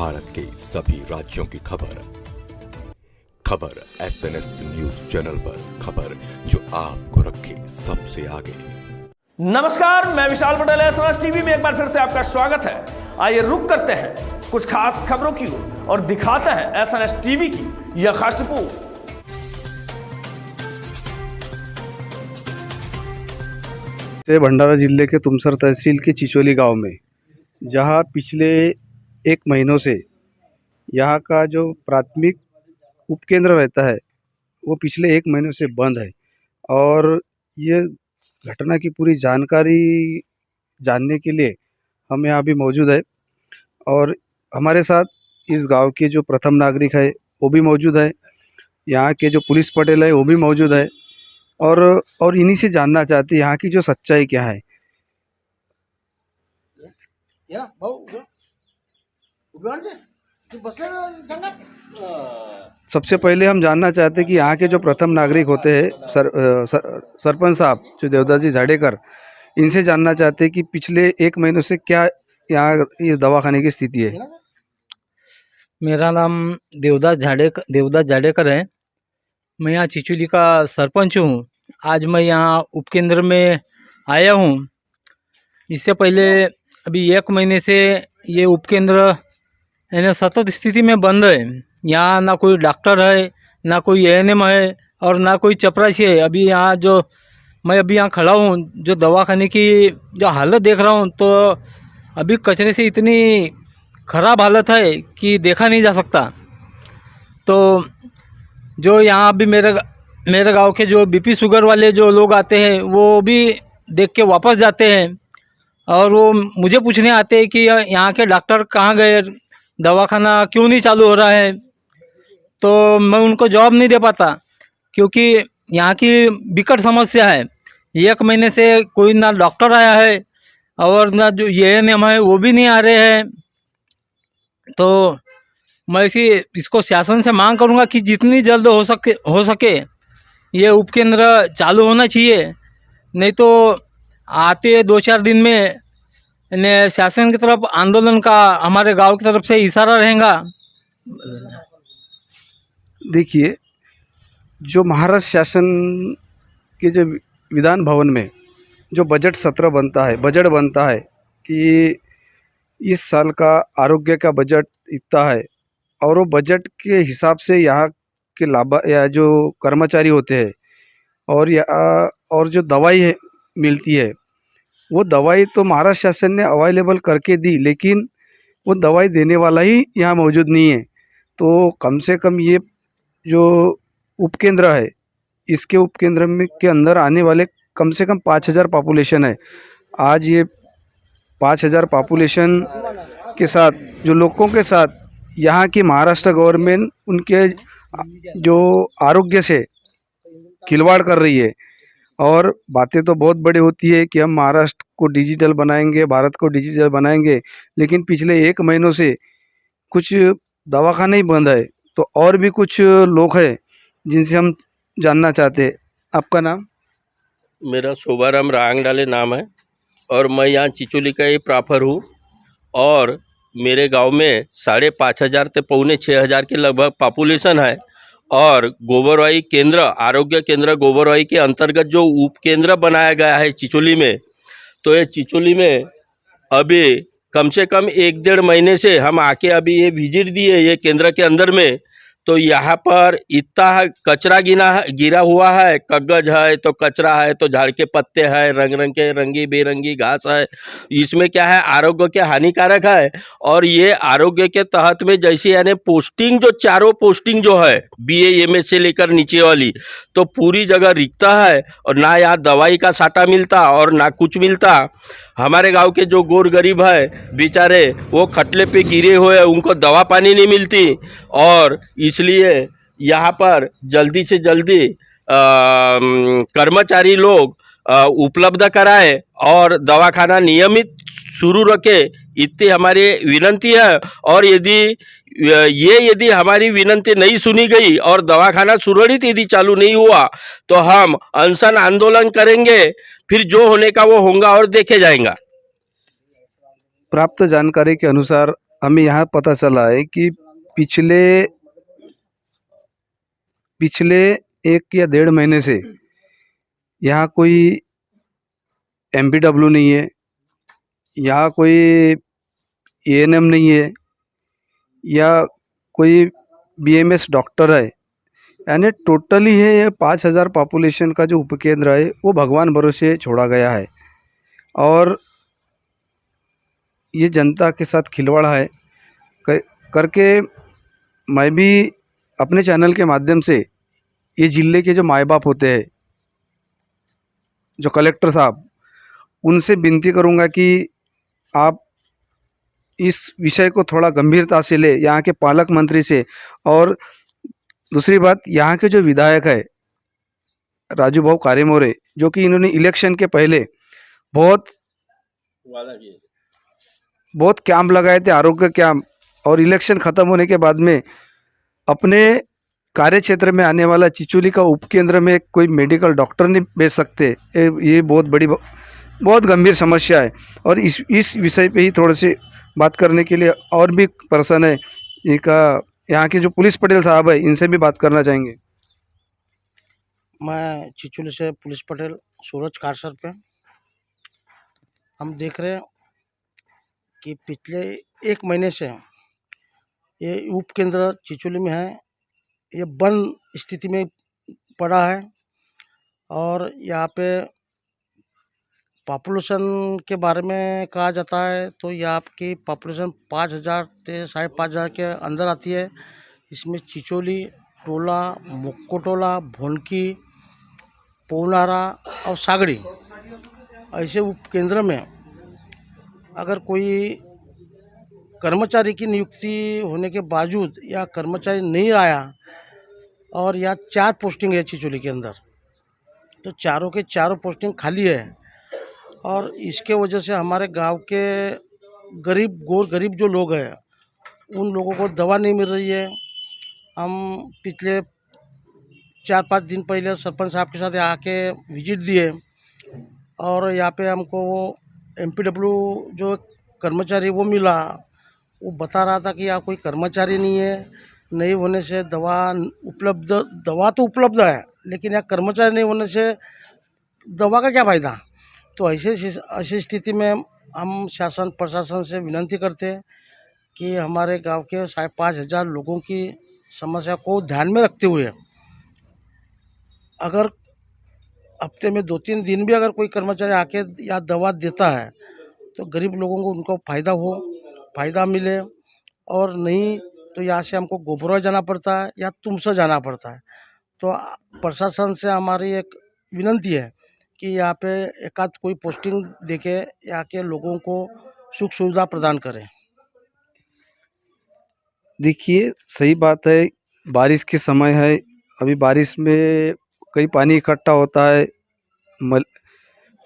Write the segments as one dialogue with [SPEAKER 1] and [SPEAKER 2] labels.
[SPEAKER 1] भारत के सभी राज्यों की खबर SNS न्यूज चैनल पर, खबर जो आपको रखे सबसे आगे।
[SPEAKER 2] नमस्कार, मैं विशाल पटेल, SNS टीवी में एक बार फिर से आपका स्वागत है। आइए रुक करते हैं कुछ खास खबरों की ओर और दिखाते हैं SNS टीवी की यह खास रिपोर्ट।
[SPEAKER 3] भंडारा जिले के तुमसर तहसील के चिचोली गांव में, जहां पिछले एक महीनों से यहां का जो प्राथमिक उपकेंद्र रहता है वो पिछले एक महीनों से बंद है। और ये घटना की पूरी जानकारी जानने के लिए हम यहाँ भी मौजूद है और हमारे साथ इस गांव के जो प्रथम नागरिक है वो भी मौजूद है, यहाँ के जो पुलिस पटेल है वो भी मौजूद है और इन्हीं से जानना चाहते हैं यहाँ की जो सच्चाई क्या है। सबसे पहले हम जानना चाहते हैं कि यहाँ के जो प्रथम नागरिक होते हैं सरपंच साहब जो देवदास जी झाड़ेकर, इनसे जानना चाहते हैं कि पिछले एक महीनों से क्या यहाँ इस दवाखाने की स्थिति है।
[SPEAKER 4] मेरा नाम देवदास झाड़ेकर है। मैं यहाँ चिचोली का सरपंच हूँ। आज मैं यहाँ उपकेंद्र में आया हूँ। इससे पहले अभी एक महीने से ये उपकेंद्र यानी सतत स्थिति में बंद है। यहाँ ना कोई डॉक्टर है, ना कोई ANM है और ना कोई चपरासी है। अभी यहाँ जो मैं अभी यहाँ खड़ा हूँ, जो दवाखाने की जो हालत देख रहा हूँ, तो अभी कचरे से इतनी ख़राब हालत है कि देखा नहीं जा सकता। तो जो यहाँ अभी मेरे गांव के जो BP शुगर वाले जो लोग आते हैं वो भी देख के वापस जाते हैं और वो मुझे पूछने आते हैं कि यहाँ के डॉक्टर कहाँ गए, दवाखाना क्यों नहीं चालू हो रहा है। तो मैं उनको जवाब नहीं दे पाता क्योंकि यहाँ की विकट समस्या है। एक महीने से कोई ना डॉक्टर आया है और ना जो ANM है वो भी नहीं आ रहे हैं। तो मैं इसको शासन से मांग करूँगा कि जितनी जल्द हो सके ये उपकेंद्र चालू होना चाहिए, नहीं तो आते 2-4 दिन में शासन की तरफ आंदोलन का हमारे गांव की तरफ से इशारा रहेगा।
[SPEAKER 3] देखिए, जो महाराष्ट्र शासन के जो विधान भवन में जो बजट बनता है कि इस साल का आरोग्य का बजट इतना है और वो बजट के हिसाब से यहाँ के या जो कर्मचारी होते हैं और जो दवाई है मिलती है, वो दवाई तो महाराष्ट्र शासन ने अवेलेबल करके दी, लेकिन वो दवाई देने वाला ही यहाँ मौजूद नहीं है। तो कम से कम ये जो उपकेंद्र है, इसके उपकेंद्र में के अंदर आने वाले कम से कम 5000 पॉपुलेशन है। आज ये 5000 पॉपुलेशन के साथ जो लोगों के साथ यहाँ की महाराष्ट्र गवर्नमेंट उनके जो आरोग्य से खिलवाड़ कर रही है। और बातें तो बहुत बड़ी होती है कि हम महाराष्ट्र को डिजिटल बनाएंगे, भारत को डिजिटल बनाएंगे, लेकिन पिछले एक महीनों से कुछ दवाखाने ही बंद है। तो और भी कुछ लोग हैं जिनसे हम जानना चाहते हैं। आपका नाम?
[SPEAKER 5] मेरा शोभाराम रांगडाले नाम है और मैं यहाँ चिचोली का ही प्रॉपर हूँ। और मेरे गांव में 5,500 से 6,500 के लगभग पॉपुलेशन है। और गोबरवाही केंद्र, आरोग्य केंद्र गोबरवाही के अंतर्गत जो उपकेंद्र बनाया गया है चिचोली में, तो ये चिचोली में अभी कम से कम 1-1.5 महीने से हम आके अभी ये विजिट दिए ये केंद्र के अंदर में। तो यहाँ पर इतना कचरा गिरा हुआ है, कागज है तो कचरा है, तो झाड़ के पत्ते हैं, रंगी बेरंगी घास है। इसमें क्या है, आरोग्य के हानिकारक है। और ये आरोग्य के तहत में जैसे यानी पोस्टिंग जो चारों पोस्टिंग जो है BA MS से लेकर नीचे वाली, तो पूरी जगह रिक्ता है और ना यहाँ दवाई का साटा मिलता और ना कुछ मिलता। हमारे गांव के जो गोर गरीब है बेचारे, वो खटले पे गिरे हुए, उनको दवा पानी नहीं मिलती। और इसलिए यहाँ पर जल्दी से जल्दी कर्मचारी लोग उपलब्ध कराए और दवाखाना नियमित शुरू रखे, इतनी हमारी विनती है। और यदि हमारी विनती नहीं सुनी गई और दवाखाना सुरक्षित यदि चालू नहीं हुआ तो हम अनशन आंदोलन करेंगे। फिर जो होने का वो होगा और देखे जाएगा।
[SPEAKER 3] प्राप्त जानकारी के अनुसार हमें यहाँ पता चला है कि पिछले पिछले 1 या 1.5 महीने से यहाँ कोई MPW नहीं है, यहाँ कोई ANM नहीं है, या कोई BMS डॉक्टर है। यानी टोटली है ये 5,000 पॉपुलेशन का जो उपकेंद्र है वो भगवान भरोसे छोड़ा गया है, और ये जनता के साथ खिलवाड़ है करके मैं भी अपने चैनल के माध्यम से ये ज़िले के जो माए बाप होते हैं, जो कलेक्टर साहब, उनसे विनती करूंगा कि आप इस विषय को थोड़ा गंभीरता से ले, यहाँ के पालक मंत्री से। और दूसरी बात, यहाँ के जो विधायक है राजू भाऊ कारेमोरे, जो कि इन्होंने इलेक्शन के पहले बहुत कैंप लगाए थे, आरोग्य कैंप, और इलेक्शन ख़त्म होने के बाद में अपने कार्य क्षेत्र में आने वाला चिचोली का उपकेंद्र में कोई मेडिकल डॉक्टर नहीं भेज सकते। ये बहुत गंभीर समस्या है, और इस विषय पे ही थोड़े से बात करने के लिए और भी पर्सन है, यहाँ के जो पुलिस पटेल साहब है, इनसे भी बात करना चाहेंगे।
[SPEAKER 6] मैं चिचोली से पुलिस पटेल सूरज कारसर पे। हम देख रहे हैं कि पिछले 1 महीने से ये उपकेंद्र चिचोली में है, ये बंद स्थिति में पड़ा है। और यहाँ पे पॉपुलेशन के बारे में कहा जाता है तो यहाँ की पॉपुलेशन 5,000 से 5,500 के अंदर आती है। इसमें चिचोली, टोला, मुक्को टोला, भोनकी, पौनारा और सागड़ी, ऐसे उपकेंद्र में अगर कोई कर्मचारी की नियुक्ति होने के बावजूद या कर्मचारी नहीं आया, और या 4 पोस्टिंग है चिचोली के अंदर, तो चारों के चारों पोस्टिंग खाली है। और इसके वजह से हमारे गांव के गरीब जो लोग हैं, उन लोगों को दवा नहीं मिल रही है। हम पिछले 4-5 दिन पहले सरपंच साहब के साथ आके विजिट दिए, और यहाँ पे हमको वो MPW जो कर्मचारी वो मिला, वो बता रहा था कि यहाँ कोई कर्मचारी नहीं है, नहीं होने से दवा तो उपलब्ध है, लेकिन यहाँ कर्मचारी नहीं होने से दवा का क्या फ़ायदा। तो ऐसी स्थिति में हम शासन प्रशासन से विनती करते हैं कि हमारे गांव के 5,500 लोगों की समस्या को ध्यान में रखते हुए अगर हफ्ते में 2-3 दिन भी अगर कोई कर्मचारी आके या दवा देता है तो गरीब लोगों को उनको फ़ायदा मिले, और नहीं तो यहाँ से हमको गोबरा जाना पड़ता है या तुमसे जाना पड़ता है। तो प्रशासन से हमारी एक विनती है कि यहाँ पे एकाध कोई पोस्टिंग देके यहाँ के लोगों को सुख सुविधा प्रदान करें।
[SPEAKER 3] देखिए, सही बात है, बारिश के समय है, अभी बारिश में कई पानी इकट्ठा होता है,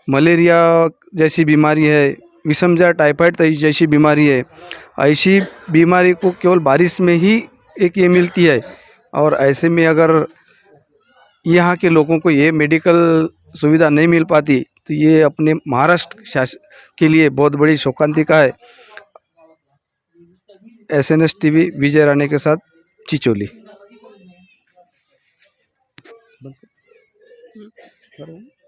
[SPEAKER 3] मलेरिया जैसी बीमारी है, विषमज्वर, टाइफाइड जैसी बीमारी है। ऐसी बीमारी को केवल बारिश में ही ये मिलती है, और ऐसे में अगर यहाँ के लोगों को ये मेडिकल सुविधा नहीं मिल पाती तो ये अपने महाराष्ट्र शासन के लिए बहुत बड़ी शोकांतिका है। SNS TV विजय राणे के साथ चिचोली।